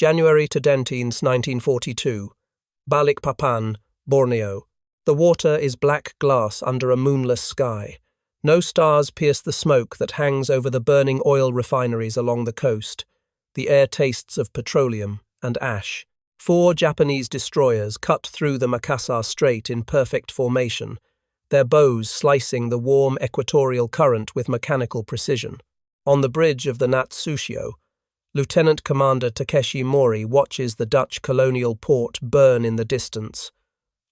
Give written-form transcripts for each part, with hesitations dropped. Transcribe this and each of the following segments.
January to Dentines 1942. Balikpapan, Borneo. The water is black glass under a moonless sky. No stars pierce the smoke that hangs over the burning oil refineries along the coast. The air tastes of petroleum and ash. 4 Japanese destroyers cut through the Makassar Strait in perfect formation, their bows slicing the warm equatorial current with mechanical precision. On the bridge of the Natsushio, Lieutenant Commander Takeshi Mori watches the Dutch colonial port burn in the distance,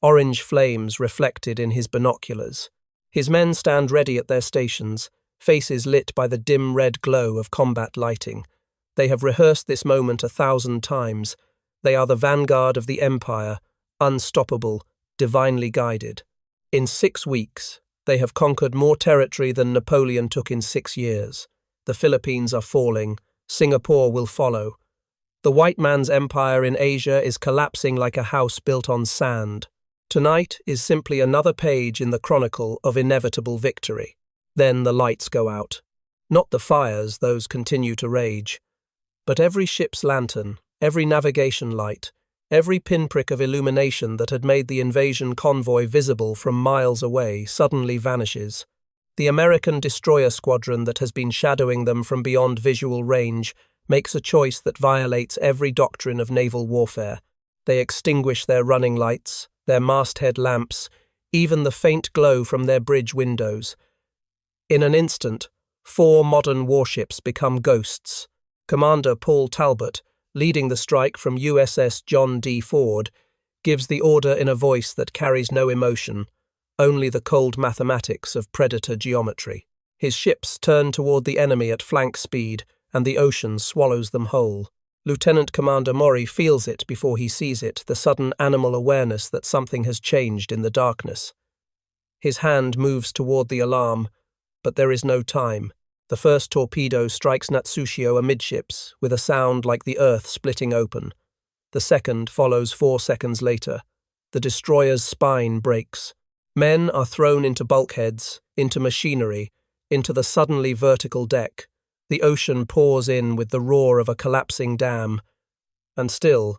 orange flames reflected in his binoculars. His men stand ready at their stations, faces lit by the dim red glow of combat lighting. They have rehearsed this moment 1,000 times. They are the vanguard of the empire, unstoppable, divinely guided. In 6 weeks, they have conquered more territory than Napoleon took in 6 years. The Philippines are falling. Singapore will follow. The white man's empire in Asia is collapsing like a house built on sand. Tonight is simply another page in the chronicle of inevitable victory. Then the lights go out. Not the fires, those continue to rage. But every ship's lantern, every navigation light, every pinprick of illumination that had made the invasion convoy visible from miles away suddenly vanishes. The American destroyer squadron that has been shadowing them from beyond visual range makes a choice that violates every doctrine of naval warfare. They extinguish their running lights, their masthead lamps, even the faint glow from their bridge windows. In an instant, 4 modern warships become ghosts. Commander Paul Talbot, leading the strike from USS John D. Ford, gives the order in a voice that carries no emotion, only the cold mathematics of predator geometry. His ships turn toward the enemy at flank speed, and the ocean swallows them whole. Lieutenant Commander Mori feels it before he sees it, the sudden animal awareness that something has changed in the darkness. His hand moves toward the alarm, but there is no time. The first torpedo strikes Natsushio amidships, with a sound like the earth splitting open. The second follows 4 seconds later. The destroyer's spine breaks. Men are thrown into bulkheads, into machinery, into the suddenly vertical deck. The ocean pours in with the roar of a collapsing dam. And still,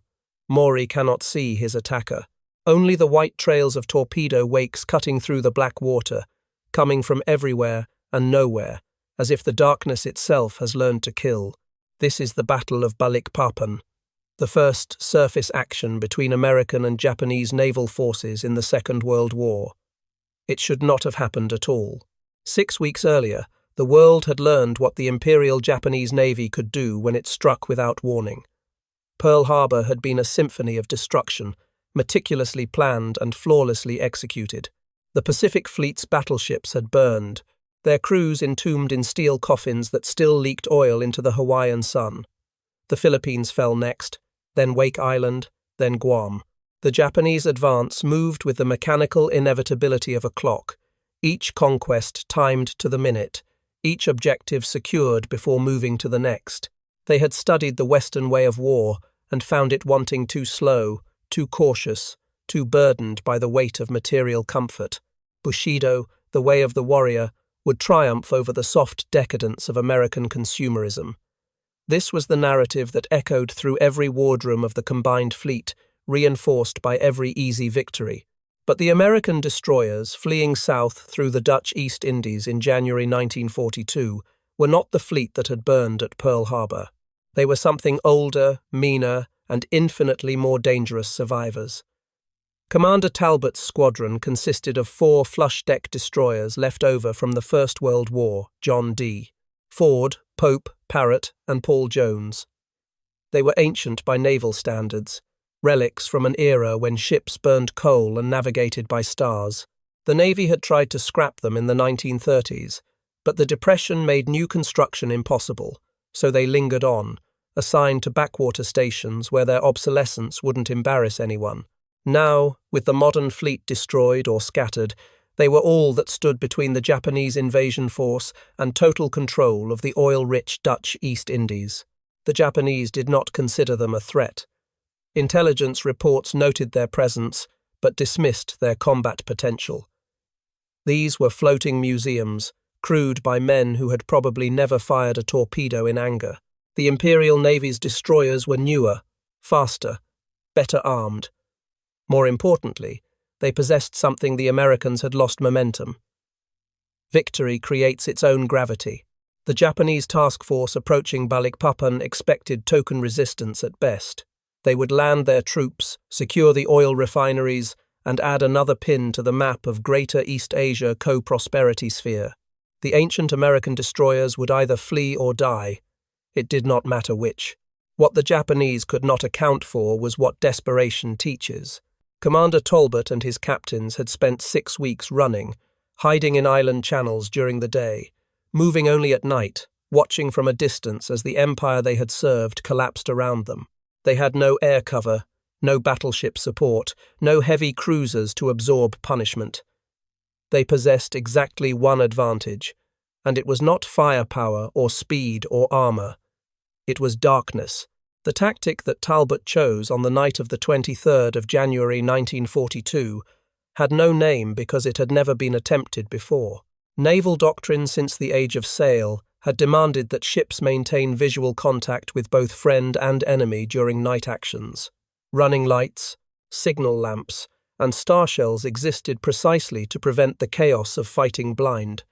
Mori cannot see his attacker. Only the white trails of torpedo wakes cutting through the black water, coming from everywhere and nowhere, as if the darkness itself has learned to kill. This is the Battle of Balikpapan, the first surface action between American and Japanese naval forces in the Second World War. It should not have happened at all. 6 weeks earlier, the world had learned what the Imperial Japanese Navy could do when it struck without warning. Pearl Harbor had been a symphony of destruction, meticulously planned and flawlessly executed. The Pacific Fleet's battleships had burned, their crews entombed in steel coffins that still leaked oil into the Hawaiian sun. The Philippines fell next, then Wake Island, then Guam. The Japanese advance moved with the mechanical inevitability of a clock, each conquest timed to the minute, each objective secured before moving to the next. They had studied the Western way of war and found it wanting too slow, too cautious, too burdened by the weight of material comfort. Bushido, the way of the warrior, would triumph over the soft decadence of American consumerism. This was the narrative that echoed through every wardroom of the combined fleet, reinforced by every easy victory. But the American destroyers, fleeing south through the Dutch East Indies in January 1942, were not the fleet that had burned at Pearl Harbor. They were something older, meaner, and infinitely more dangerous survivors. Commander Talbot's squadron consisted of 4 flush-deck destroyers left over from the First World War, John D. Ford, Pope, Parrott, and Paul Jones. They were ancient by naval standards, relics from an era when ships burned coal and navigated by stars. The Navy had tried to scrap them in the 1930s, but the Depression made new construction impossible, so they lingered on, assigned to backwater stations where their obsolescence wouldn't embarrass anyone. Now, with the modern fleet destroyed or scattered, they were all that stood between the Japanese invasion force and total control of the oil-rich Dutch East Indies. The Japanese did not consider them a threat. Intelligence reports noted their presence, but dismissed their combat potential. These were floating museums, crewed by men who had probably never fired a torpedo in anger. The Imperial Navy's destroyers were newer, faster, better armed. More importantly, they possessed something the Americans had lost: momentum. Victory creates its own gravity. The Japanese task force approaching Balikpapan expected token resistance at best. They would land their troops, secure the oil refineries, and add another pin to the map of Greater East Asia co-prosperity sphere. The ancient American destroyers would either flee or die. It did not matter which. What the Japanese could not account for was what desperation teaches. Commander Talbot and his captains had spent 6 weeks running, hiding in island channels during the day, moving only at night, watching from a distance as the empire they had served collapsed around them. They had no air cover, no battleship support, no heavy cruisers to absorb punishment. They possessed exactly one advantage, and it was not firepower or speed or armor. It was darkness. The tactic that Talbot chose on the night of the 23rd of January 1942 had no name because it had never been attempted before. Naval doctrine since the age of sail had demanded that ships maintain visual contact with both friend and enemy during night actions. Running lights, signal lamps, and starshells existed precisely to prevent the chaos of fighting blind.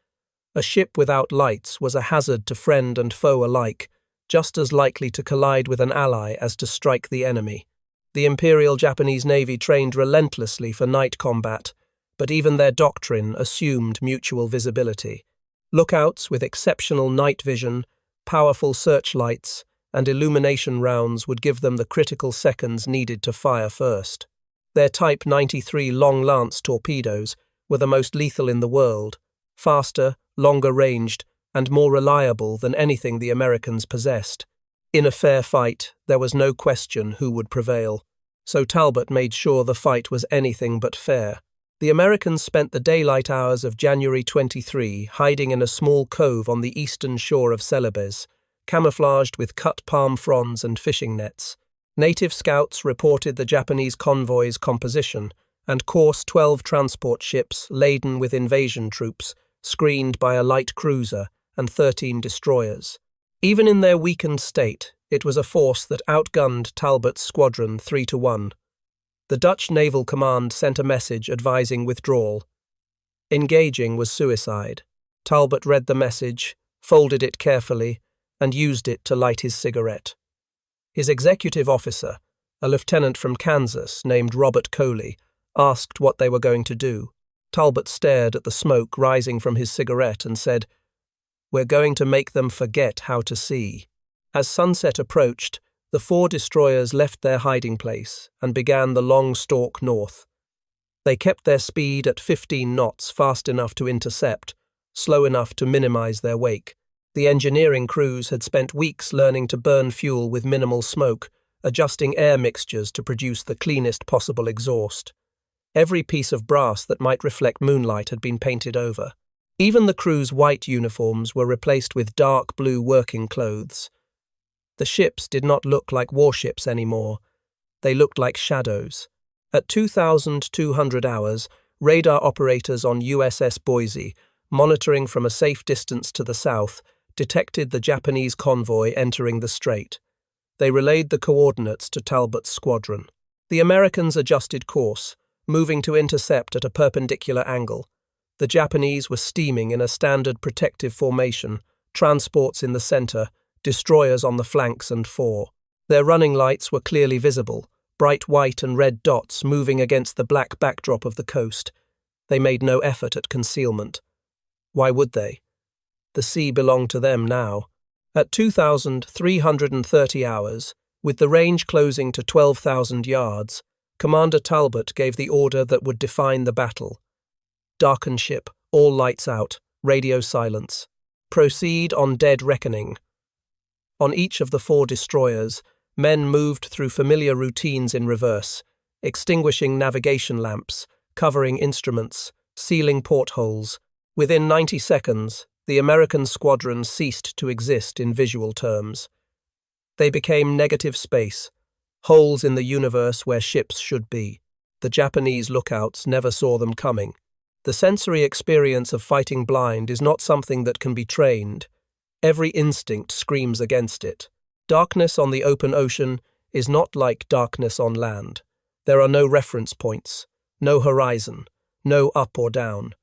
A ship without lights was a hazard to friend and foe alike, just as likely to collide with an ally as to strike the enemy. The Imperial Japanese Navy trained relentlessly for night combat, but even their doctrine assumed mutual visibility. Lookouts with exceptional night vision, powerful searchlights, and illumination rounds would give them the critical seconds needed to fire first. Their Type 93 Long Lance torpedoes were the most lethal in the world, faster, longer-ranged, and more reliable than anything the Americans possessed. In a fair fight, there was no question who would prevail, so Talbot made sure the fight was anything but fair. The Americans spent the daylight hours of January 23 hiding in a small cove on the eastern shore of Celebes, camouflaged with cut palm fronds and fishing nets. Native scouts reported the Japanese convoy's composition, and course 12 transport ships laden with invasion troops, screened by a light cruiser and 13 destroyers. Even in their weakened state, it was a force that outgunned Talbot's squadron 3-1. The Dutch Naval Command sent a message advising withdrawal. Engaging was suicide. Talbot read the message, folded it carefully, and used it to light his cigarette. His executive officer, a lieutenant from Kansas named Robert Coley, asked what they were going to do. Talbot stared at the smoke rising from his cigarette and said, "We're going to make them forget how to see." As sunset approached, the 4 destroyers left their hiding place and began the long stalk north. They kept their speed at 15 knots, fast enough to intercept, slow enough to minimize their wake. The engineering crews had spent weeks learning to burn fuel with minimal smoke, adjusting air mixtures to produce the cleanest possible exhaust. Every piece of brass that might reflect moonlight had been painted over. Even the crew's white uniforms were replaced with dark blue working clothes. The ships did not look like warships anymore. They looked like shadows. At 2,200 hours, radar operators on USS Boise, monitoring from a safe distance to the south, detected the Japanese convoy entering the strait. They relayed the coordinates to Talbot's squadron. The Americans adjusted course, moving to intercept at a perpendicular angle. The Japanese were steaming in a standard protective formation, transports in the center, destroyers on the flanks and fore. Their running lights were clearly visible, bright white and red dots moving against the black backdrop of the coast. They made no effort at concealment. Why would they? The sea belonged to them now. At 2,330 hours, with the range closing to 12,000 yards, Commander Talbot gave the order that would define the battle. Darken ship, all lights out, radio silence. Proceed on dead reckoning. On each of the 4 destroyers, men moved through familiar routines in reverse, extinguishing navigation lamps, covering instruments, sealing portholes. Within 90 seconds, the American squadron ceased to exist in visual terms. They became negative space, holes in the universe where ships should be. The Japanese lookouts never saw them coming. The sensory experience of fighting blind is not something that can be trained. Every instinct screams against it. Darkness on the open ocean is not like darkness on land. There are no reference points, no horizon, no up or down.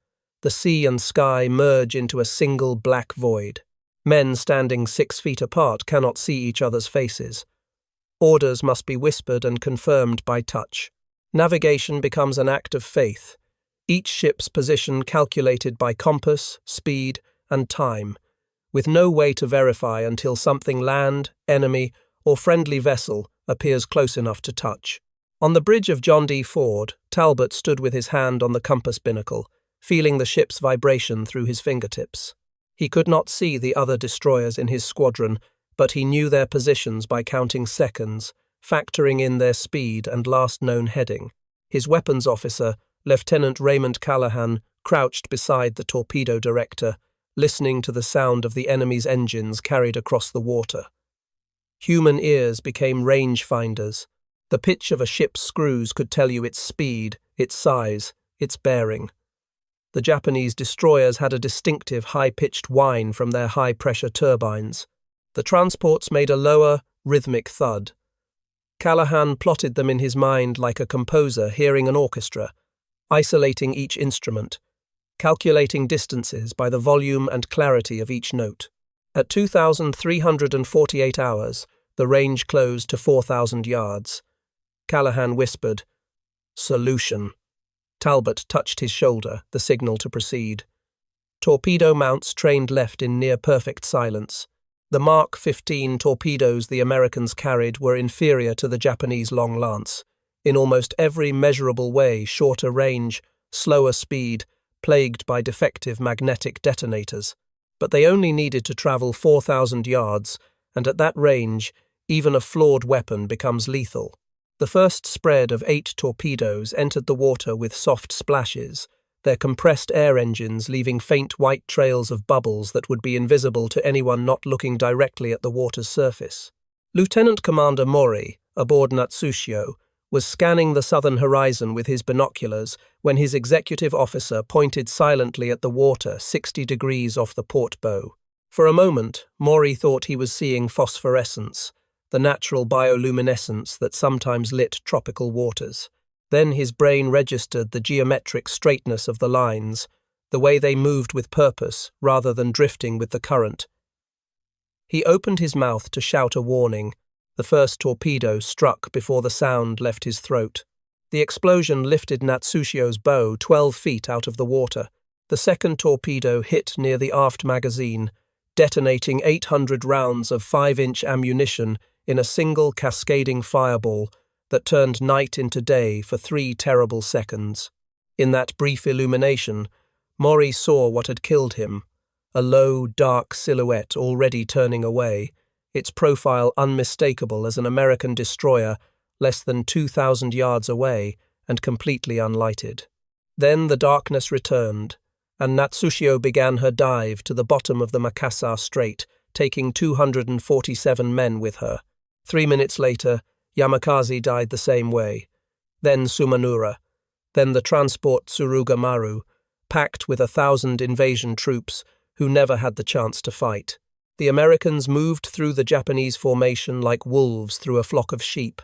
The sea and sky merge into a single black void. Men standing 6 feet apart cannot see each other's faces. Orders must be whispered and confirmed by touch. Navigation becomes an act of faith, each ship's position calculated by compass, speed, and time, with no way to verify until something land, enemy, or friendly vessel appears close enough to touch. On the bridge of John D. Ford, Talbot stood with his hand on the compass binnacle, feeling the ship's vibration through his fingertips. He could not see the other destroyers in his squadron, but he knew their positions by counting seconds, factoring in their speed and last known heading. His weapons officer, Lieutenant Raymond Callahan, crouched beside the torpedo director, listening to the sound of the enemy's engines carried across the water. Human ears became range-finders. The pitch of a ship's screws could tell you its speed, its size, its bearing. The Japanese destroyers had a distinctive high-pitched whine from their high-pressure turbines. The transports made a lower, rhythmic thud. Callahan plotted them in his mind like a composer hearing an orchestra, isolating each instrument, calculating distances by the volume and clarity of each note. At 2,348 hours, the range closed to 4,000 yards. Callahan whispered, "Solution." Talbot touched his shoulder, the signal to proceed. Torpedo mounts trained left in near-perfect silence. The Mark 15 torpedoes the Americans carried were inferior to the Japanese long lance. In almost every measurable way, shorter range, slower speed, plagued by defective magnetic detonators. But they only needed to travel 4,000 yards, and at that range, even a flawed weapon becomes lethal. The first spread of 8 torpedoes entered the water with soft splashes, their compressed air engines leaving faint white trails of bubbles that would be invisible to anyone not looking directly at the water's surface. Lieutenant Commander Mori, aboard Natsushio, was scanning the southern horizon with his binoculars when his executive officer pointed silently at the water 60 degrees off the port bow. For a moment, Mori thought he was seeing phosphorescence, the natural bioluminescence that sometimes lit tropical waters. Then his brain registered the geometric straightness of the lines, the way they moved with purpose rather than drifting with the current. He opened his mouth to shout a warning. The first torpedo struck before the sound left his throat. The explosion lifted Natsushio's bow 12 feet out of the water. The second torpedo hit near the aft magazine, detonating 800 rounds of 5-inch ammunition in a single cascading fireball that turned night into day for 3 terrible seconds. In that brief illumination, Mori saw what had killed him, a low, dark silhouette already turning away, its profile unmistakable as an American destroyer less than 2,000 yards away and completely unlighted. Then the darkness returned, and Natsushio began her dive to the bottom of the Makassar Strait, taking 247 men with her. 3 minutes later, Yamakaze died the same way. Then Sumanura. Then the transport Tsuruga Maru, packed with 1,000 invasion troops who never had the chance to fight. The Americans moved through the Japanese formation like wolves through a flock of sheep,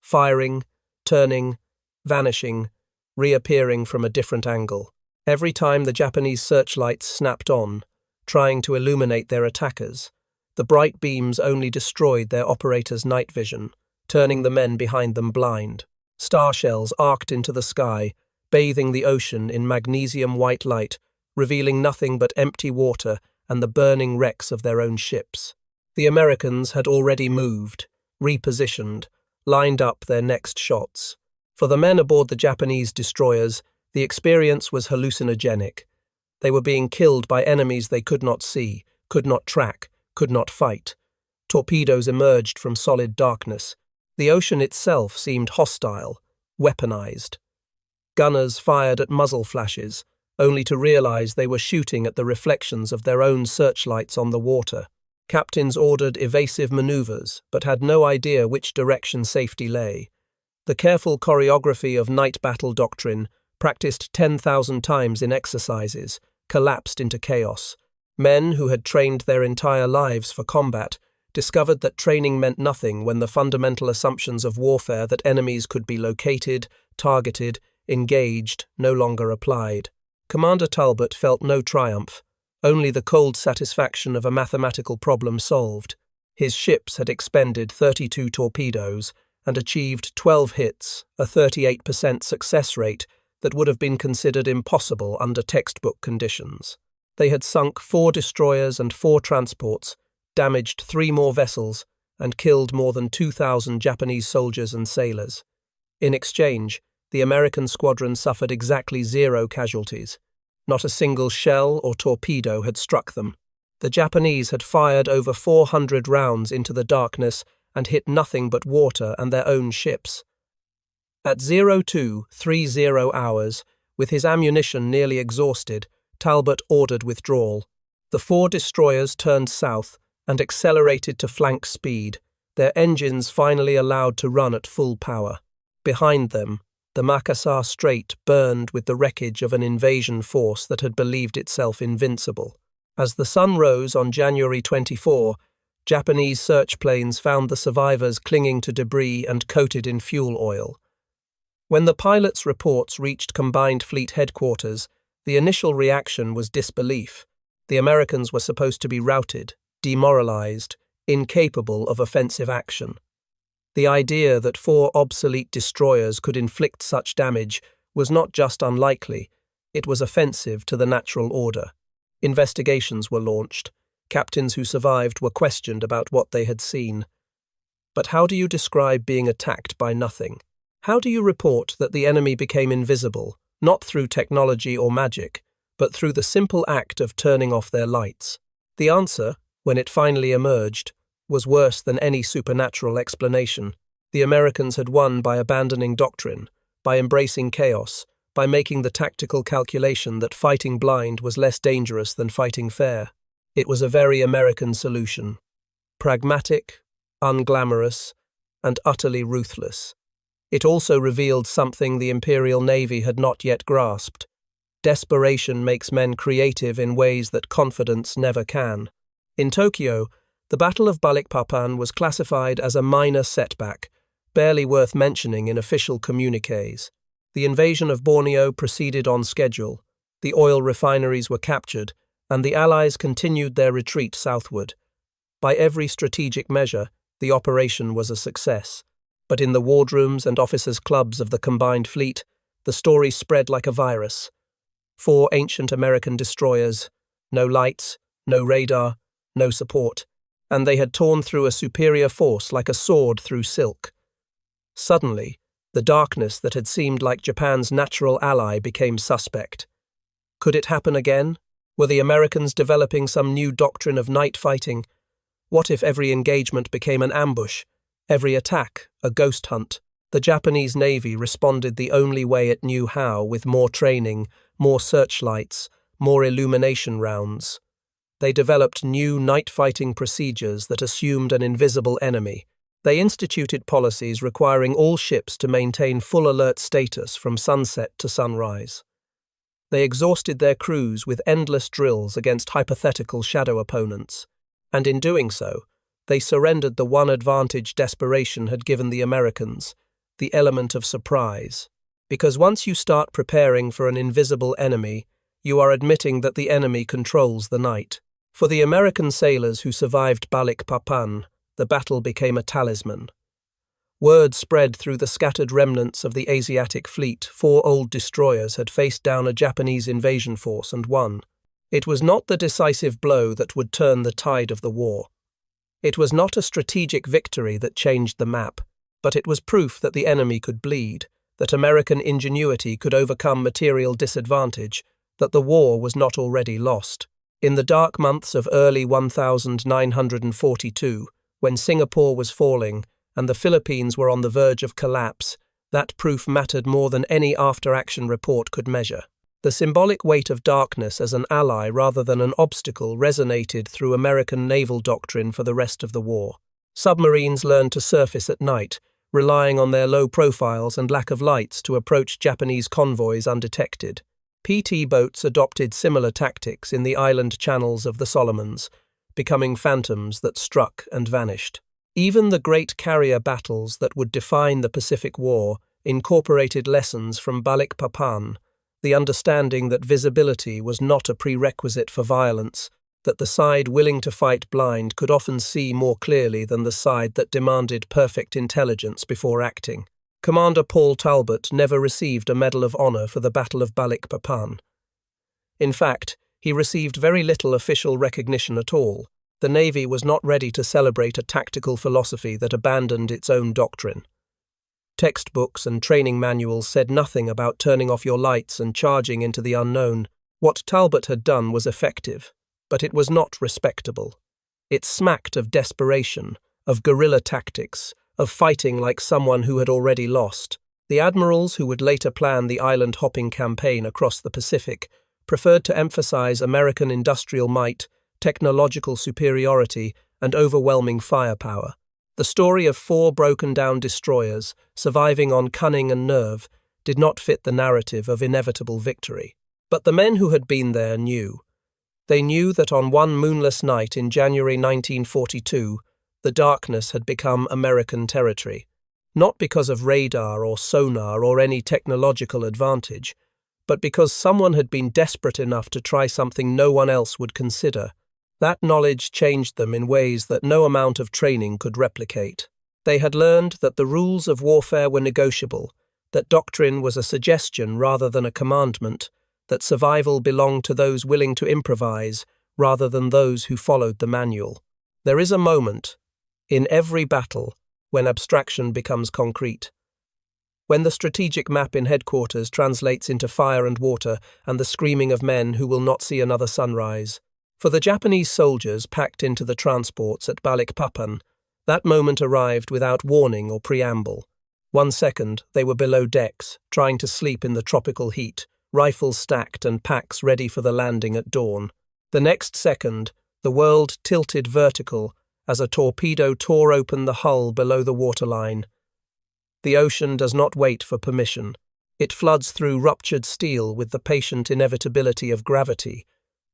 firing, turning, vanishing, reappearing from a different angle. Every time the Japanese searchlights snapped on, trying to illuminate their attackers, the bright beams only destroyed their operators' night vision, turning the men behind them blind. Star shells arced into the sky, bathing the ocean in magnesium-white light, revealing nothing but empty water and the burning wrecks of their own ships. The Americans had already moved, repositioned, lined up their next shots. For the men aboard the Japanese destroyers, the experience was hallucinogenic. They were being killed by enemies they could not see, could not track, could not fight. Torpedoes emerged from solid darkness. The ocean itself seemed hostile, weaponized. Gunners fired at muzzle flashes, only to realize they were shooting at the reflections of their own searchlights on the water. Captains ordered evasive maneuvers, but had no idea which direction safety lay. The careful choreography of night battle doctrine, practiced 10,000 times in exercises, collapsed into chaos. Men who had trained their entire lives for combat discovered that training meant nothing when the fundamental assumptions of warfare that enemies could be located, targeted, engaged no longer applied. Commander Talbot felt no triumph, only the cold satisfaction of a mathematical problem solved. His ships had expended 32 torpedoes and achieved 12 hits, a 38% success rate that would have been considered impossible under textbook conditions. They had sunk 4 destroyers and 4 transports, damaged 3 more vessels, and killed more than 2,000 Japanese soldiers and sailors. In exchange, the American squadron suffered exactly 0 casualties. Not a single shell or torpedo had struck them. The Japanese had fired over 400 rounds into the darkness and hit nothing but water and their own ships. At 0230 hours, with his ammunition nearly exhausted, Talbot ordered withdrawal. The 4 destroyers turned south and accelerated to flank speed, their engines finally allowed to run at full power. Behind them, the Makassar Strait burned with the wreckage of an invasion force that had believed itself invincible. As the sun rose on January 24, Japanese search planes found the survivors clinging to debris and coated in fuel oil. When the pilots' reports reached Combined Fleet headquarters, the initial reaction was disbelief. The Americans were supposed to be routed, demoralized, incapable of offensive action. The idea that 4 obsolete destroyers could inflict such damage was not just unlikely, it was offensive to the natural order. Investigations were launched. Captains who survived were questioned about what they had seen. But how do you describe being attacked by nothing? How do you report that the enemy became invisible, not through technology or magic, but through the simple act of turning off their lights? The answer, when it finally emerged, was worse than any supernatural explanation. The Americans had won by abandoning doctrine, by embracing chaos, by making the tactical calculation that fighting blind was less dangerous than fighting fair. It was a very American solution. Pragmatic, unglamorous, and utterly ruthless. It also revealed something the Imperial Navy had not yet grasped. Desperation makes men creative in ways that confidence never can. In Tokyo, the Battle of Balikpapan was classified as a minor setback, barely worth mentioning in official communiques. The invasion of Borneo proceeded on schedule, the oil refineries were captured, and the Allies continued their retreat southward. By every strategic measure, the operation was a success. But in the wardrooms and officers' clubs of the Combined Fleet, the story spread like a virus. 4 ancient American destroyers, no lights, no radar, no support, and they had torn through a superior force like a sword through silk. Suddenly, the darkness that had seemed like Japan's natural ally became suspect. Could it happen again? Were the Americans developing some new doctrine of night fighting? What if every engagement became an ambush, every attack a ghost hunt? The Japanese Navy responded the only way it knew how, with more training, more searchlights, more illumination rounds. They developed new night-fighting procedures that assumed an invisible enemy. They instituted policies requiring all ships to maintain full alert status from sunset to sunrise. They exhausted their crews with endless drills against hypothetical shadow opponents, and in doing so, they surrendered the one advantage desperation had given the Americans, the element of surprise. Because once you start preparing for an invisible enemy, you are admitting that the enemy controls the night. For the American sailors who survived Balikpapan, the battle became a talisman. Word spread through the scattered remnants of the Asiatic fleet. 4 old destroyers had faced down a Japanese invasion force and won. It was not the decisive blow that would turn the tide of the war. It was not a strategic victory that changed the map, but it was proof that the enemy could bleed, that American ingenuity could overcome material disadvantage, that the war was not already lost. In the dark months of early 1942, when Singapore was falling and the Philippines were on the verge of collapse, that proof mattered more than any after-action report could measure. The symbolic weight of darkness as an ally rather than an obstacle resonated through American naval doctrine for the rest of the war. Submarines learned to surface at night, relying on their low profiles and lack of lights to approach Japanese convoys undetected. PT boats adopted similar tactics in the island channels of the Solomons, becoming phantoms that struck and vanished. Even the great carrier battles that would define the Pacific War incorporated lessons from Balikpapan, the understanding that visibility was not a prerequisite for violence, that the side willing to fight blind could often see more clearly than the side that demanded perfect intelligence before acting. Commander Paul Talbot never received a Medal of Honor for the Battle of Balikpapan. In fact, he received very little official recognition at all. The Navy was not ready to celebrate a tactical philosophy that abandoned its own doctrine. Textbooks and training manuals said nothing about turning off your lights and charging into the unknown. What Talbot had done was effective, but it was not respectable. It smacked of desperation, of guerrilla tactics, of fighting like someone who had already lost. The admirals who would later plan the island-hopping campaign across the Pacific preferred to emphasize American industrial might, technological superiority, and overwhelming firepower. The story of 4 broken-down destroyers, surviving on cunning and nerve, did not fit the narrative of inevitable victory. But the men who had been there knew. They knew that on one moonless night in January 1942, the darkness had become American territory, not because of radar or sonar or any technological advantage, but because someone had been desperate enough to try something no one else would consider. That knowledge changed them in ways that no amount of training could replicate. They had learned that the rules of warfare were negotiable, that doctrine was a suggestion rather than a commandment, that survival belonged to those willing to improvise rather than those who followed the manual. There is a moment, in every battle, when abstraction becomes concrete. When the strategic map in headquarters translates into fire and water and the screaming of men who will not see another sunrise. For the Japanese soldiers packed into the transports at Balikpapan, that moment arrived without warning or preamble. 1 second, they were below decks, trying to sleep in the tropical heat, rifles stacked and packs ready for the landing at dawn. The next second, the world tilted vertical as a torpedo tore open the hull below the waterline. The ocean does not wait for permission. It floods through ruptured steel with the patient inevitability of gravity,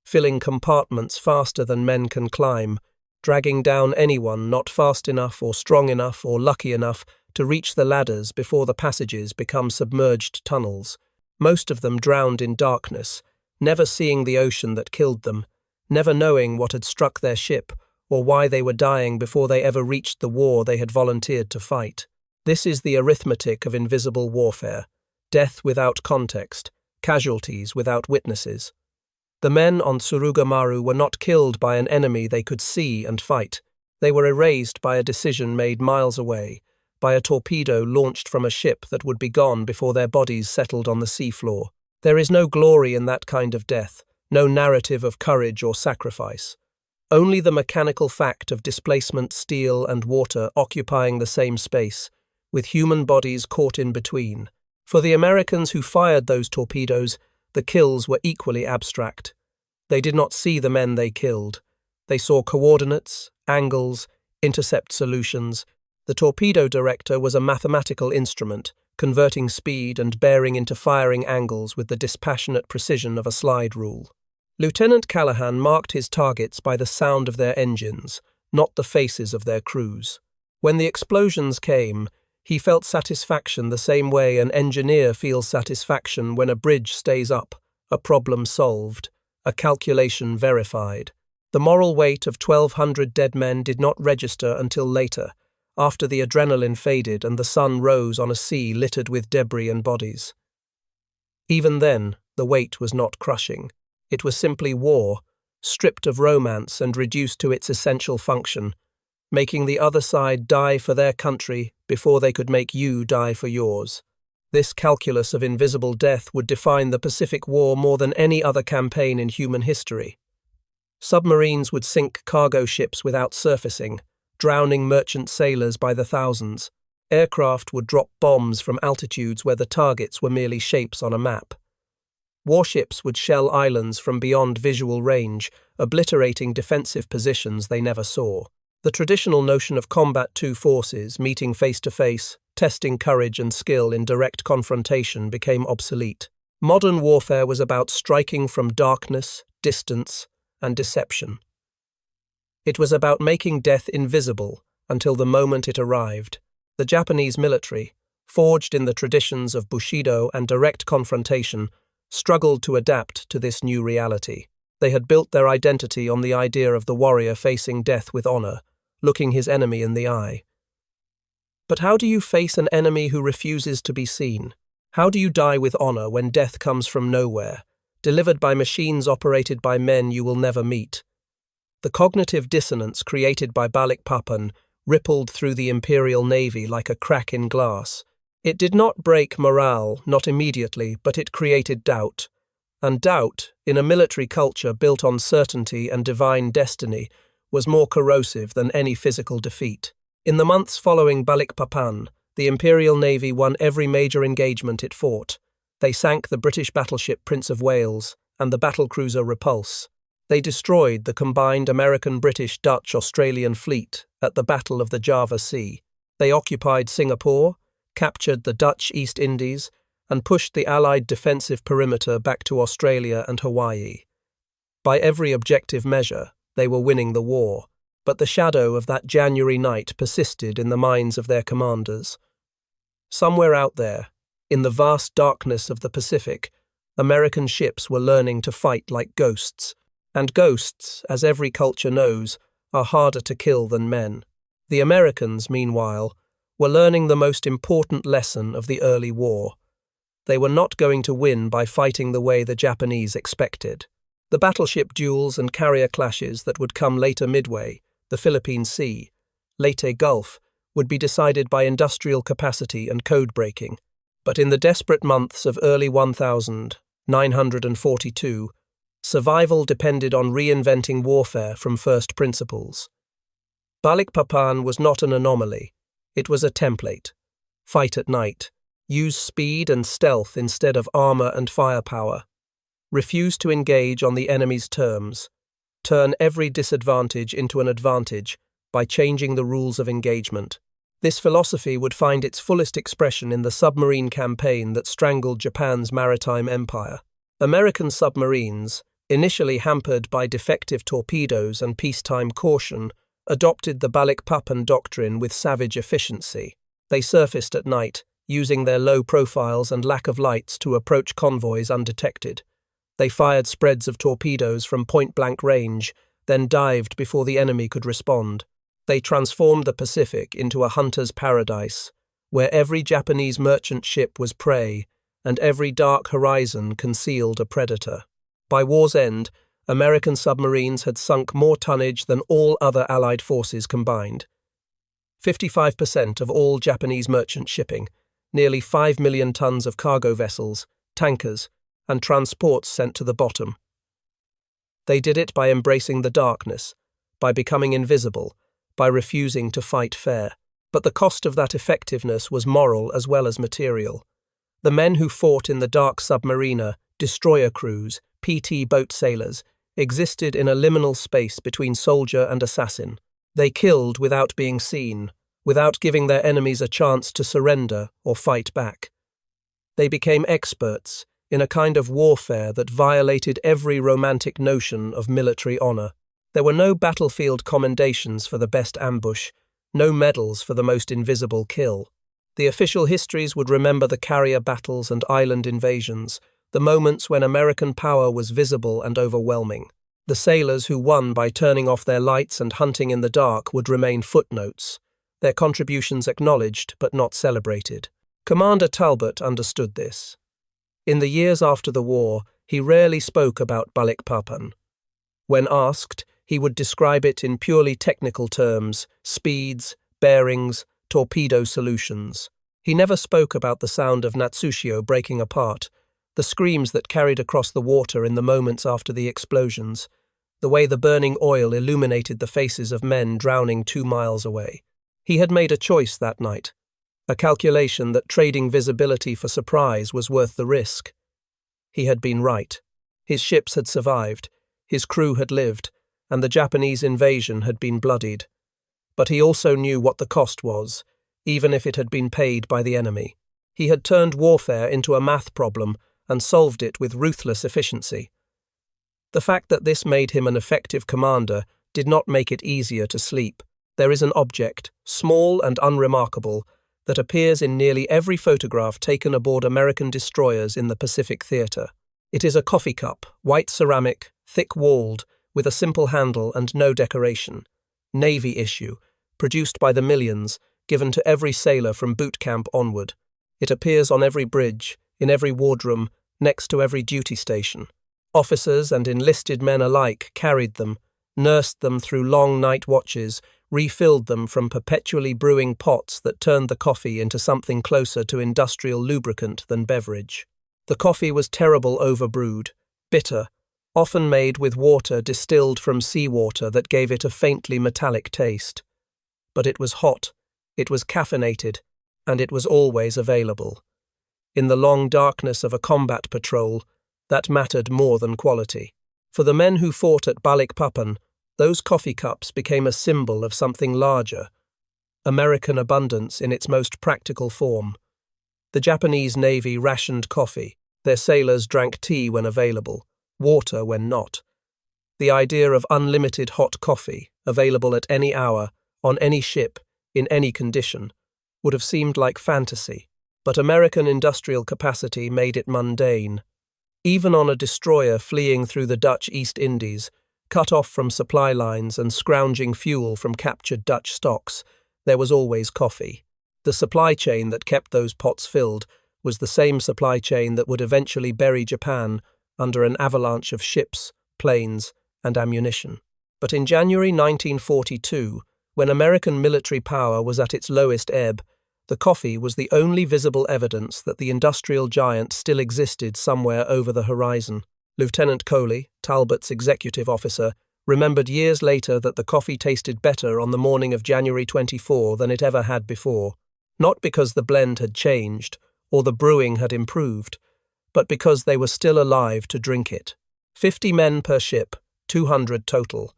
filling compartments faster than men can climb, dragging down anyone not fast enough or strong enough or lucky enough to reach the ladders before the passages become submerged tunnels. Most of them drowned in darkness, never seeing the ocean that killed them, never knowing what had struck their ship or why they were dying before they ever reached the war they had volunteered to fight. This is the arithmetic of invisible warfare: death without context, casualties without witnesses. The men on Surugamaru were not killed by an enemy they could see and fight. They were erased by a decision made miles away, by a torpedo launched from a ship that would be gone before their bodies settled on the seafloor. There is no glory in that kind of death, no narrative of courage or sacrifice. Only the mechanical fact of displacement, steel and water occupying the same space, with human bodies caught in between. For the Americans who fired those torpedoes, the kills were equally abstract. They did not see the men they killed. They saw coordinates, angles, intercept solutions. The torpedo director was a mathematical instrument, converting speed and bearing into firing angles with the dispassionate precision of a slide rule. Lieutenant Callahan marked his targets by the sound of their engines, not the faces of their crews. When the explosions came, he felt satisfaction the same way an engineer feels satisfaction when a bridge stays up, a problem solved, a calculation verified. The moral weight of 1,200 dead men did not register until later, after the adrenaline faded and the sun rose on a sea littered with debris and bodies. Even then, the weight was not crushing. It was simply war, stripped of romance and reduced to its essential function, making the other side die for their country before they could make you die for yours. This calculus of invisible death would define the Pacific War more than any other campaign in human history. Submarines would sink cargo ships without surfacing, drowning merchant sailors by the thousands. Aircraft would drop bombs from altitudes where the targets were merely shapes on a map. Warships would shell islands from beyond visual range, obliterating defensive positions they never saw. The traditional notion of combat two forces meeting face-to-face, testing courage and skill in direct confrontation became obsolete. Modern warfare was about striking from darkness, distance, and deception. It was about making death invisible until the moment it arrived. The Japanese military, forged in the traditions of Bushido and direct confrontation, struggled to adapt to this new reality. They had built their identity on the idea of the warrior facing death with honor, looking his enemy in the eye. But how do you face an enemy who refuses to be seen? How do you die with honor when death comes from nowhere, delivered by machines operated by men you will never meet? The cognitive dissonance created by Balikpapan rippled through the Imperial Navy like a crack in glass. It did not break morale, not immediately, but it created doubt. And doubt, in a military culture built on certainty and divine destiny, was more corrosive than any physical defeat. In the months following Balikpapan, the Imperial Navy won every major engagement it fought. They sank the British battleship Prince of Wales and the battlecruiser Repulse. They destroyed the combined American, British, Dutch, Australian fleet at the Battle of the Java Sea. They occupied Singapore, captured the Dutch East Indies, and pushed the Allied defensive perimeter back to Australia and Hawaii. By every objective measure, they were winning the war, but the shadow of that January night persisted in the minds of their commanders. Somewhere out there, in the vast darkness of the Pacific, American ships were learning to fight like ghosts, and ghosts, as every culture knows, are harder to kill than men. The Americans, meanwhile, were learning the most important lesson of the early war. They were not going to win by fighting the way the Japanese expected. The battleship duels and carrier clashes that would come later midway, the Philippine Sea, Leyte Gulf, would be decided by industrial capacity and code breaking. But in the desperate months of early 1942, survival depended on reinventing warfare from first principles. Balikpapan was not an anomaly. It was a template. Fight at night. Use speed and stealth instead of armor and firepower. Refuse to engage on the enemy's terms. Turn every disadvantage into an advantage by changing the rules of engagement. This philosophy would find its fullest expression in the submarine campaign that strangled Japan's maritime empire. American submarines, initially hampered by defective torpedoes and peacetime caution, adopted the Balikpapan doctrine with savage efficiency. They surfaced at night, using their low profiles and lack of lights to approach convoys undetected. They fired spreads of torpedoes from point-blank range, then dived before the enemy could respond. They transformed the Pacific into a hunter's paradise, where every Japanese merchant ship was prey, and every dark horizon concealed a predator. By war's end, American submarines had sunk more tonnage than all other Allied forces combined. 55% of all Japanese merchant shipping, nearly 5 million tons of cargo vessels, tankers, and transports sent to the bottom. They did it by embracing the darkness, by becoming invisible, by refusing to fight fair. But the cost of that effectiveness was moral as well as material. The men who fought in the dark submariner, destroyer crews, PT boat sailors, existed in a liminal space between soldier and assassin. They killed without being seen, without giving their enemies a chance to surrender or fight back. They became experts in a kind of warfare that violated every romantic notion of military honor. There were no battlefield commendations for the best ambush, no medals for the most invisible kill. The official histories would remember the carrier battles and island invasions, the moments when American power was visible and overwhelming. The sailors who won by turning off their lights and hunting in the dark would remain footnotes, their contributions acknowledged but not celebrated. Commander Talbot understood this. In the years after the war, he rarely spoke about Balikpapan. When asked, he would describe it in purely technical terms: speeds, bearings, torpedo solutions. He never spoke about the sound of Natsushio breaking apart, the screams that carried across the water in the moments after the explosions, the way the burning oil illuminated the faces of men drowning 2 miles away. He had made a choice that night, a calculation that trading visibility for surprise was worth the risk. He had been right. His ships had survived, his crew had lived, and the Japanese invasion had been bloodied. But he also knew what the cost was, even if it had been paid by the enemy. He had turned warfare into a math problem and solved it with ruthless efficiency. The fact that this made him an effective commander did not make it easier to sleep. There is an object, small and unremarkable, that appears in nearly every photograph taken aboard American destroyers in the Pacific Theater. It is a coffee cup, white ceramic, thick-walled, with a simple handle and no decoration. Navy issue, produced by the millions, given to every sailor from boot camp onward. It appears on every bridge, in every wardroom, next to every duty station. Officers and enlisted men alike carried them, nursed them through long night watches, refilled them from perpetually brewing pots that turned the coffee into something closer to industrial lubricant than beverage. The coffee was terrible overbrewed, bitter, often made with water distilled from seawater that gave it a faintly metallic taste. But it was hot, it was caffeinated, and it was always available. In the long darkness of a combat patrol, that mattered more than quality. For the men who fought at Balikpapan, those coffee cups became a symbol of something larger, American abundance in its most practical form. The Japanese Navy rationed coffee, their sailors drank tea when available, water when not. The idea of unlimited hot coffee, available at any hour, on any ship, in any condition, would have seemed like fantasy, but American industrial capacity made it mundane. Even on a destroyer fleeing through the Dutch East Indies, cut off from supply lines and scrounging fuel from captured Dutch stocks, there was always coffee. The supply chain that kept those pots filled was the same supply chain that would eventually bury Japan under an avalanche of ships, planes, and ammunition. But in January 1942, when American military power was at its lowest ebb, the coffee was the only visible evidence that the industrial giant still existed somewhere over the horizon. Lieutenant Coley, Talbot's executive officer, remembered years later that the coffee tasted better on the morning of January 24 than it ever had before, not because the blend had changed or the brewing had improved, but because they were still alive to drink it. 50 men per ship, 200 total,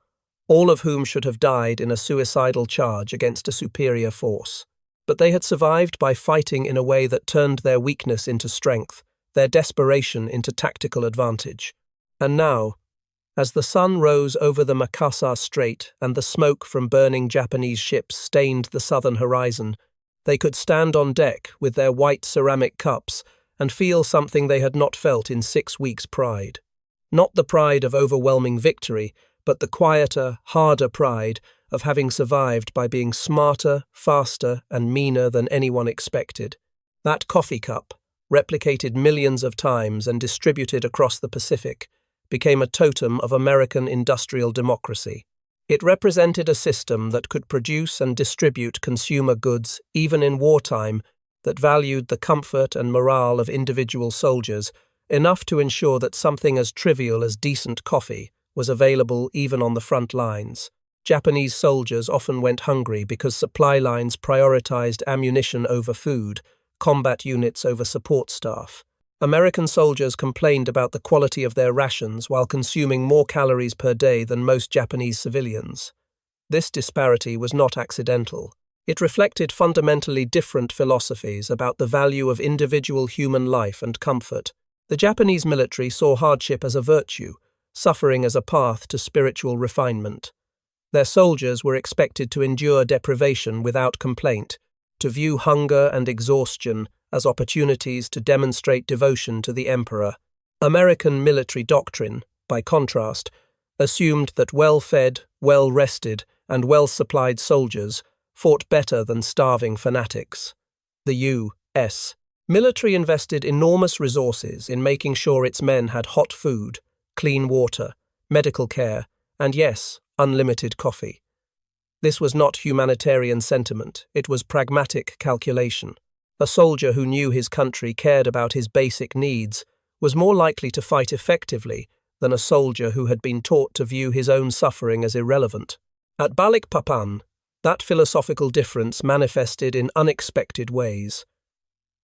all of whom should have died in a suicidal charge against a superior force. But they had survived by fighting in a way that turned their weakness into strength, their desperation into tactical advantage. And now, as the sun rose over the Makassar Strait and the smoke from burning Japanese ships stained the southern horizon, they could stand on deck with their white ceramic cups and feel something they had not felt in 6 weeks' pride. Not the pride of overwhelming victory, but the quieter, harder pride of having survived by being smarter, faster, and meaner than anyone expected. That coffee cup, replicated millions of times and distributed across the Pacific, became a totem of American industrial democracy. It represented a system that could produce and distribute consumer goods even in wartime, that valued the comfort and morale of individual soldiers, enough to ensure that something as trivial as decent coffee was available even on the front lines. Japanese soldiers often went hungry because supply lines prioritized ammunition over food, combat units over support staff. American soldiers complained about the quality of their rations while consuming more calories per day than most Japanese civilians. This disparity was not accidental. It reflected fundamentally different philosophies about the value of individual human life and comfort. The Japanese military saw hardship as a virtue, suffering as a path to spiritual refinement. Their soldiers were expected to endure deprivation without complaint, to view hunger and exhaustion as opportunities to demonstrate devotion to the emperor. American military doctrine, by contrast, assumed that well-fed, well-rested, and well-supplied soldiers fought better than starving fanatics. The U.S. military invested enormous resources in making sure its men had hot food, clean water, medical care, and yes, unlimited coffee. This was not humanitarian sentiment, it was pragmatic calculation. A soldier who knew his country cared about his basic needs was more likely to fight effectively than a soldier who had been taught to view his own suffering as irrelevant. At Balikpapan, that philosophical difference manifested in unexpected ways.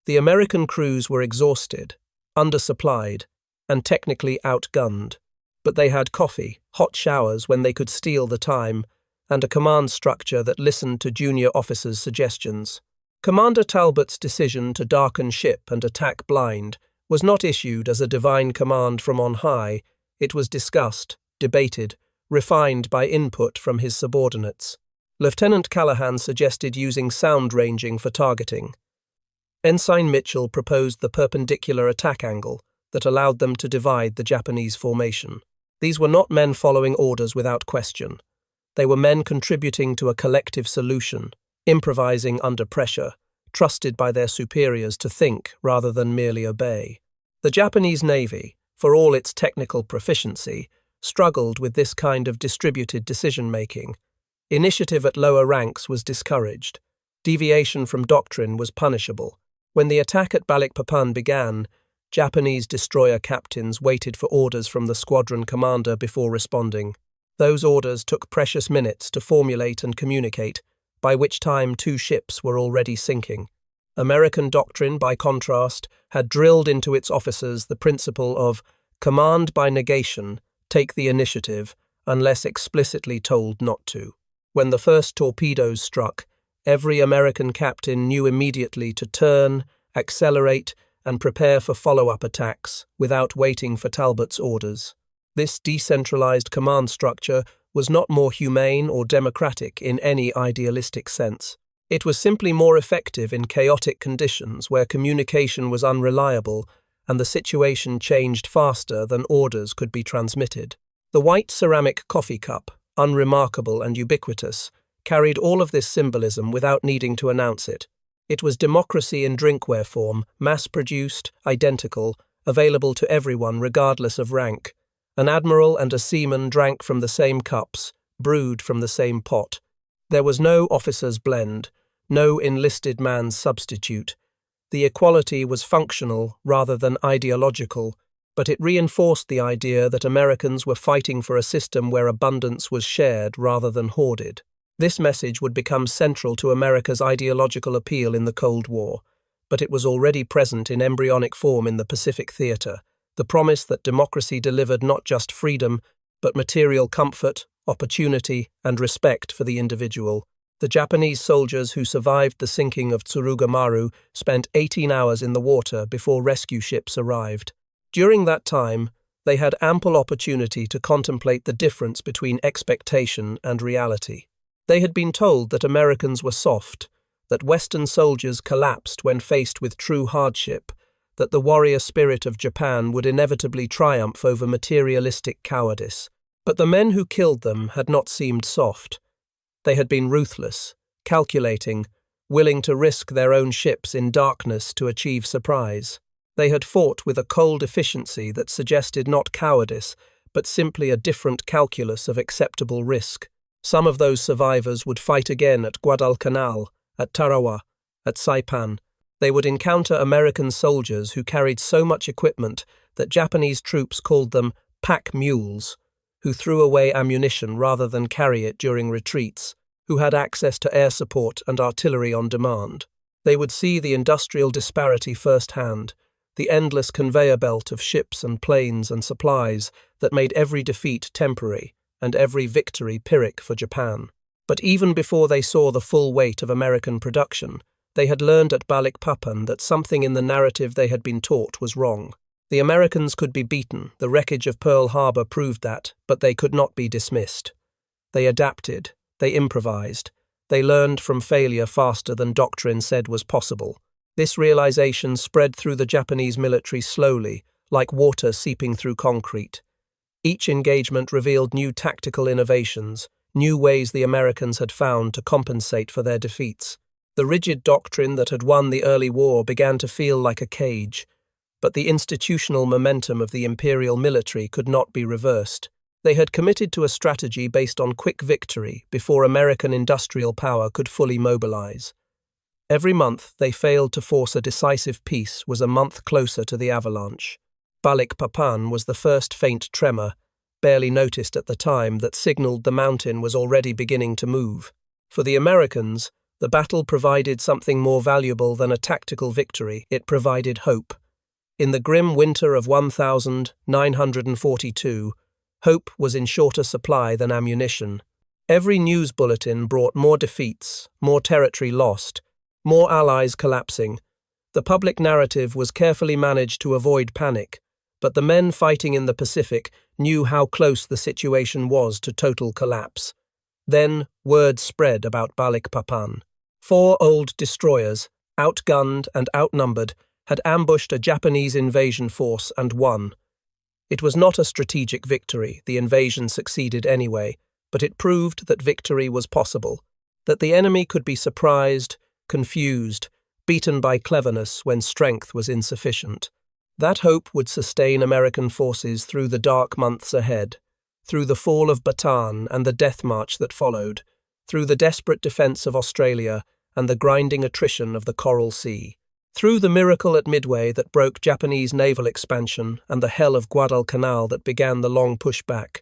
The American crews were exhausted, undersupplied, and technically outgunned, but they had coffee, hot showers when they could steal the time, and a command structure that listened to junior officers' suggestions. Commander Talbot's decision to darken ship and attack blind was not issued as a divine command from on high. It was discussed, debated, refined by input from his subordinates. Lieutenant Callahan suggested using sound ranging for targeting. Ensign Mitchell proposed the perpendicular attack angle that allowed them to divide the Japanese formation. These were not men following orders without question. They were men contributing to a collective solution, improvising under pressure, trusted by their superiors to think rather than merely obey. The Japanese Navy, for all its technical proficiency, struggled with this kind of distributed decision-making. Initiative at lower ranks was discouraged. Deviation from doctrine was punishable. When the attack at Balikpapan began, Japanese destroyer captains waited for orders from the squadron commander before responding. Those orders took precious minutes to formulate and communicate, by which time 2 ships were already sinking. American doctrine, by contrast, had drilled into its officers the principle of command by negation, take the initiative, unless explicitly told not to. When the first torpedoes struck, every American captain knew immediately to turn, accelerate, and prepare for follow-up attacks without waiting for Talbot's orders. This decentralized command structure was not more humane or democratic in any idealistic sense. It was simply more effective in chaotic conditions where communication was unreliable and the situation changed faster than orders could be transmitted. The white ceramic coffee cup, unremarkable and ubiquitous, carried all of this symbolism without needing to announce it. It was democracy in drinkware form, mass-produced, identical, available to everyone regardless of rank. An admiral and a seaman drank from the same cups, brewed from the same pot. There was no officer's blend, no enlisted man's substitute. The equality was functional rather than ideological, but it reinforced the idea that Americans were fighting for a system where abundance was shared rather than hoarded. This message would become central to America's ideological appeal in the Cold War, but it was already present in embryonic form in the Pacific theater, the promise that democracy delivered not just freedom, but material comfort, opportunity, and respect for the individual. The Japanese soldiers who survived the sinking of Tsuruga-maru spent 18 hours in the water before rescue ships arrived. During that time, they had ample opportunity to contemplate the difference between expectation and reality. They had been told that Americans were soft, that Western soldiers collapsed when faced with true hardship, that the warrior spirit of Japan would inevitably triumph over materialistic cowardice. But the men who killed them had not seemed soft. They had been ruthless, calculating, willing to risk their own ships in darkness to achieve surprise. They had fought with a cold efficiency that suggested not cowardice, but simply a different calculus of acceptable risk. Some of those survivors would fight again at Guadalcanal, at Tarawa, at Saipan. They would encounter American soldiers who carried so much equipment that Japanese troops called them pack mules, who threw away ammunition rather than carry it during retreats, who had access to air support and artillery on demand. They would see the industrial disparity firsthand, the endless conveyor belt of ships and planes and supplies that made every defeat temporary and every victory Pyrrhic for Japan. But even before they saw the full weight of American production, they had learned at Balikpapan that something in the narrative they had been taught was wrong. The Americans could be beaten, the wreckage of Pearl Harbor proved that, but they could not be dismissed. They adapted, they improvised, they learned from failure faster than doctrine said was possible. This realization spread through the Japanese military slowly, like water seeping through concrete. Each engagement revealed new tactical innovations, new ways the Americans had found to compensate for their defeats. The rigid doctrine that had won the early war began to feel like a cage, but the institutional momentum of the imperial military could not be reversed. They had committed to a strategy based on quick victory before American industrial power could fully mobilize. Every month they failed to force a decisive peace was a month closer to the avalanche. Balikpapan was the first faint tremor, barely noticed at the time, that signaled the mountain was already beginning to move. For the Americans, the battle provided something more valuable than a tactical victory. It provided hope. In the grim winter of 1942, hope was in shorter supply than ammunition. Every news bulletin brought more defeats, more territory lost, more allies collapsing. The public narrative was carefully managed to avoid panic, but the men fighting in the Pacific knew how close the situation was to total collapse. Then word spread about Balikpapan. 4 old destroyers, outgunned and outnumbered, had ambushed a Japanese invasion force and won. It was not a strategic victory, the invasion succeeded anyway, but it proved that victory was possible, that the enemy could be surprised, confused, beaten by cleverness when strength was insufficient. That hope would sustain American forces through the dark months ahead, through the fall of Bataan and the death march that followed, through the desperate defense of Australia and the grinding attrition of the Coral Sea, through the miracle at Midway that broke Japanese naval expansion and the hell of Guadalcanal that began the long pushback.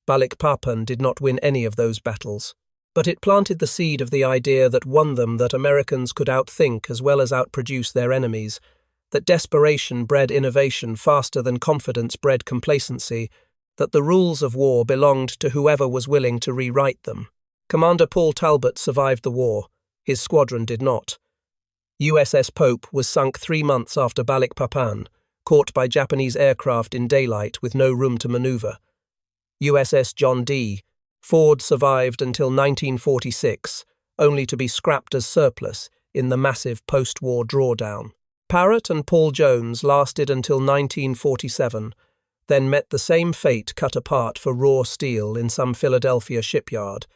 Balikpapan did not win any of those battles, but it planted the seed of the idea that won them that Americans could outthink as well as outproduce their enemies, that desperation bred innovation faster than confidence bred complacency, that the rules of war belonged to whoever was willing to rewrite them. Commander Paul Talbot survived the war. His squadron did not. USS Pope was sunk 3 months after Balikpapan, caught by Japanese aircraft in daylight with no room to maneuver. USS John D. Ford survived until 1946, only to be scrapped as surplus in the massive post-war drawdown. Parrott and Paul Jones lasted until 1947, then met the same fate cut apart for raw steel in some Philadelphia shipyard,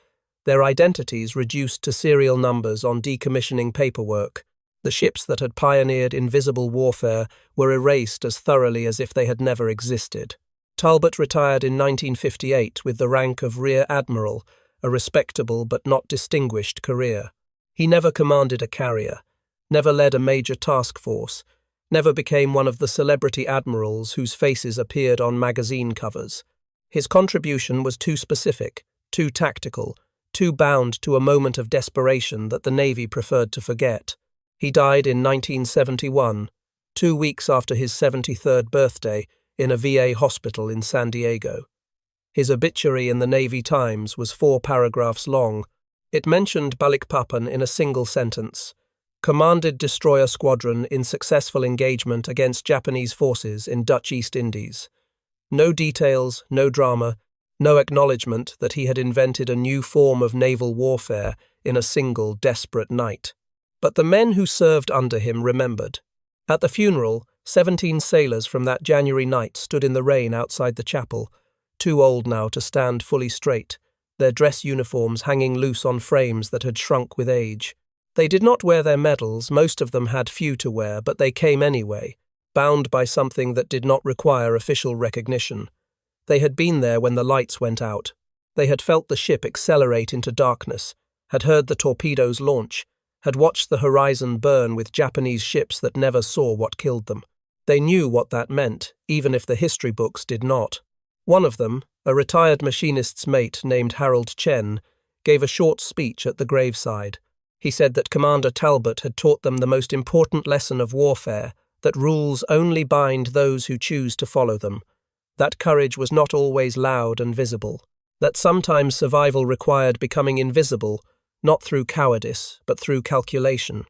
their identities reduced to serial numbers on decommissioning paperwork. The ships that had pioneered invisible warfare were erased as thoroughly as if they had never existed. Talbot retired in 1958 with the rank of Rear Admiral, a respectable but not distinguished career. He never commanded a carrier, never led a major task force, never became one of the celebrity admirals whose faces appeared on magazine covers. His contribution was too specific, too tactical, too bound to a moment of desperation that the Navy preferred to forget. He died in 1971, 2 weeks after his 73rd birthday, in a VA hospital in San Diego. His obituary in the Navy Times was 4 paragraphs long. It mentioned Balikpapan in a single sentence. Commanded destroyer squadron in successful engagement against Japanese forces in Dutch East Indies. No details, no drama, no acknowledgement that he had invented a new form of naval warfare in a single desperate night. But the men who served under him remembered. At the funeral, 17 sailors from that January night stood in the rain outside the chapel, too old now to stand fully straight, their dress uniforms hanging loose on frames that had shrunk with age. They did not wear their medals, most of them had few to wear, but they came anyway, bound by something that did not require official recognition. They had been there when the lights went out. They had felt the ship accelerate into darkness, had heard the torpedoes launch, had watched the horizon burn with Japanese ships that never saw what killed them. They knew what that meant, even if the history books did not. One of them, a retired machinist's mate named Harold Chen, gave a short speech at the graveside. He said that Commander Talbot had taught them the most important lesson of warfare, that rules only bind those who choose to follow them, that courage was not always loud and visible, that sometimes survival required becoming invisible, not through cowardice, but through calculation.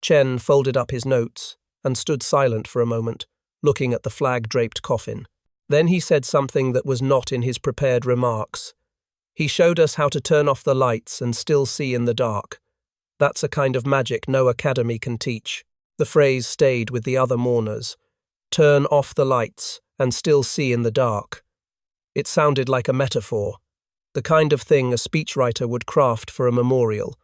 Chen folded up his notes and stood silent for a moment, looking at the flag-draped coffin. Then he said something that was not in his prepared remarks. He showed us how to turn off the lights and still see in the dark. That's a kind of magic no academy can teach. The phrase stayed with the other mourners. Turn off the lights and still see in the dark. It sounded like a metaphor, the kind of thing a speechwriter would craft for a memorial.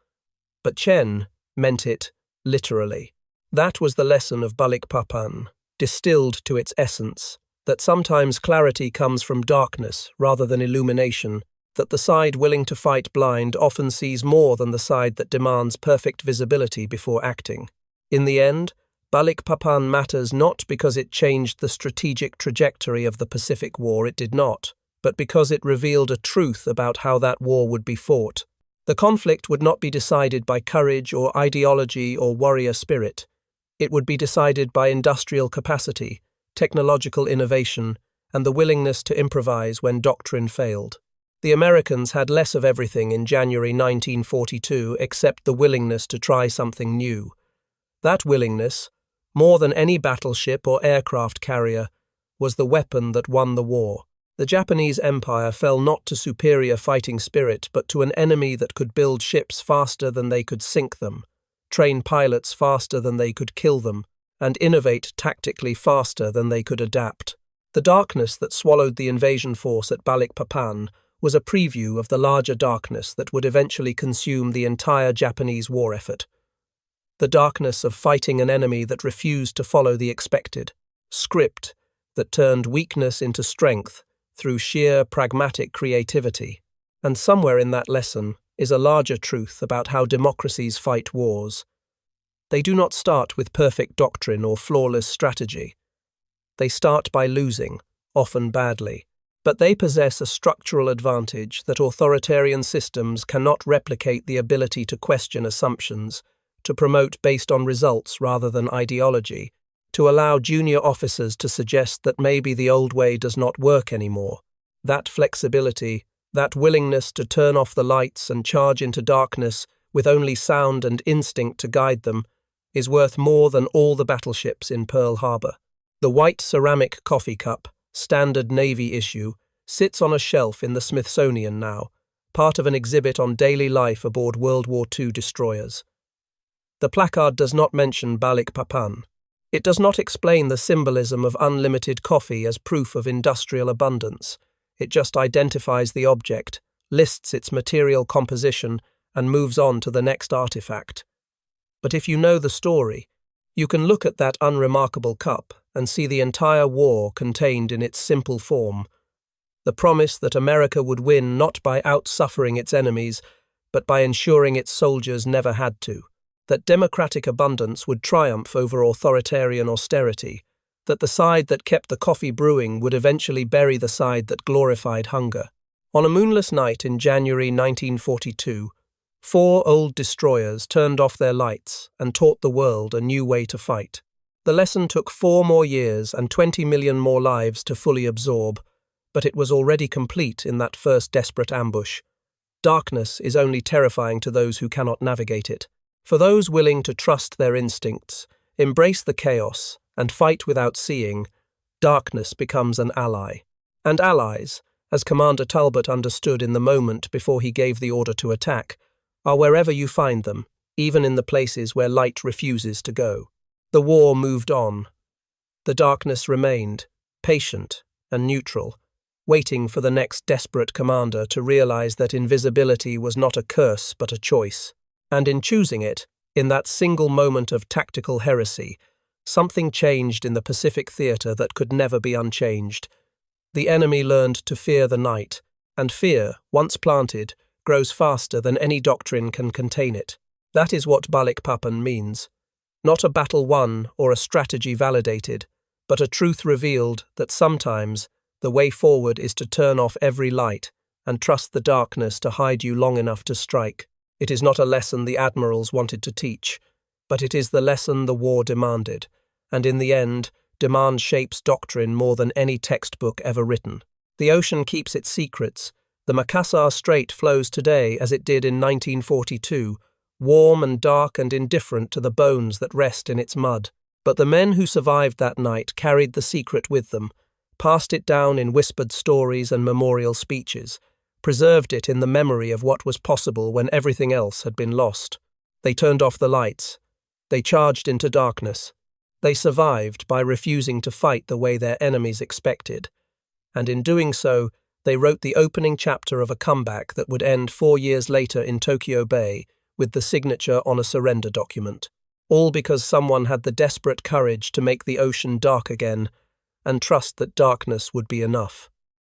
But Chen meant it literally. That was the lesson of Balikpapan, distilled to its essence, that sometimes clarity comes from darkness rather than illumination, that the side willing to fight blind often sees more than the side that demands perfect visibility before acting. In the end, Balikpapan matters not because it changed the strategic trajectory of the Pacific War, it did not, but because it revealed a truth about how that war would be fought. The conflict would not be decided by courage or ideology or warrior spirit. It would be decided by industrial capacity, technological innovation, and the willingness to improvise when doctrine failed. The Americans had less of everything in January 1942 except the willingness to try something new. That willingness, more than any battleship or aircraft carrier, was the weapon that won the war. The Japanese Empire fell not to superior fighting spirit, but to an enemy that could build ships faster than they could sink them, train pilots faster than they could kill them, and innovate tactically faster than they could adapt. The darkness that swallowed the invasion force at Balikpapan was a preview of the larger darkness that would eventually consume the entire Japanese war effort. The darkness of fighting an enemy that refused to follow the expected script, that turned weakness into strength through sheer pragmatic creativity. And somewhere in that lesson is a larger truth about how democracies fight wars. They do not start with perfect doctrine or flawless strategy. They start by losing, often badly, but they possess a structural advantage that authoritarian systems cannot replicate: the ability to question assumptions, to promote based on results rather than ideology, to allow junior officers to suggest that maybe the old way does not work anymore. That flexibility, that willingness to turn off the lights and charge into darkness with only sound and instinct to guide them, is worth more than all the battleships in Pearl Harbor. The white ceramic coffee cup, standard Navy issue, sits on a shelf in the Smithsonian now, part of an exhibit on daily life aboard World War II destroyers. The placard does not mention Balikpapan. It does not explain the symbolism of unlimited coffee as proof of industrial abundance. It just identifies the object, lists its material composition, and moves on to the next artifact. But if you know the story, you can look at that unremarkable cup and see the entire war contained in its simple form. The promise that America would win not by out-suffering its enemies, but by ensuring its soldiers never had to. That democratic abundance would triumph over authoritarian austerity, that the side that kept the coffee brewing would eventually bury the side that glorified hunger. On a moonless night in January 1942, 4 old destroyers turned off their lights and taught the world a new way to fight. The lesson took 4 more years and 20 million more lives to fully absorb, but it was already complete in that first desperate ambush. Darkness is only terrifying to those who cannot navigate it. For those willing to trust their instincts, embrace the chaos, and fight without seeing, darkness becomes an ally. And allies, as Commander Talbot understood in the moment before he gave the order to attack, are wherever you find them, even in the places where light refuses to go. The war moved on. The darkness remained, patient and neutral, waiting for the next desperate commander to realize that invisibility was not a curse but a choice. And in choosing it, in that single moment of tactical heresy, something changed in the Pacific theater that could never be unchanged. The enemy learned to fear the night, and fear, once planted, grows faster than any doctrine can contain it. That is what Balikpapan means. Not a battle won or a strategy validated, but a truth revealed that sometimes the way forward is to turn off every light and trust the darkness to hide you long enough to strike. It is not a lesson the admirals wanted to teach, but it is the lesson the war demanded, and in the end, demand shapes doctrine more than any textbook ever written. The ocean keeps its secrets. The Makassar Strait flows today as it did in 1942, warm and dark and indifferent to the bones that rest in its mud. But the men who survived that night carried the secret with them, passed it down in whispered stories and memorial speeches, preserved it in the memory of what was possible when everything else had been lost. They turned off the lights. They charged into darkness. They survived by refusing to fight the way their enemies expected. And in doing so, they wrote the opening chapter of a comeback that would end 4 years later in Tokyo Bay with the signature on a surrender document. All because someone had the desperate courage to make the ocean dark again and trust that darkness would be enough.